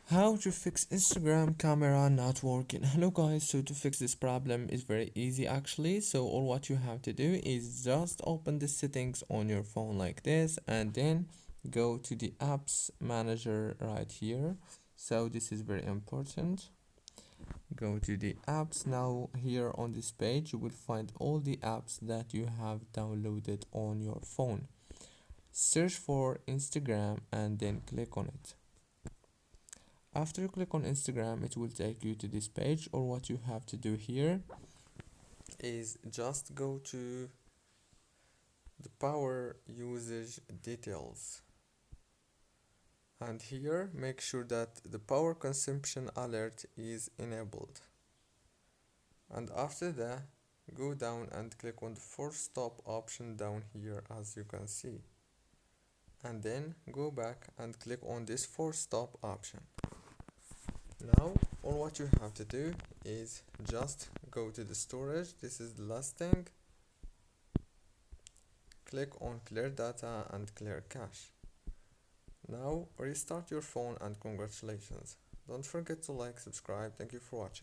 How to fix Instagram camera not working. Hello guys, so to fix this problem is very easy actually. So all what you have to do is just open the settings on your phone like this and then go to the apps manager right here. So this is very important. Go to the apps. Now here on this page you will find all the apps that you have downloaded on your phone. Search for Instagram and then click on it. After you click on Instagram, it will take you to this page, or what you have to do here is just go to the power usage details, and here make sure that the power consumption alert is enabled, and after that go down and click on the force stop option down here as you can see, and then go back and click on this force stop option. Now all what you have to do is just go to the storage. This is the last thing. Click on clear data and clear cache. Now restart your phone and congratulations. Don't forget to like, subscribe. Thank you for watching.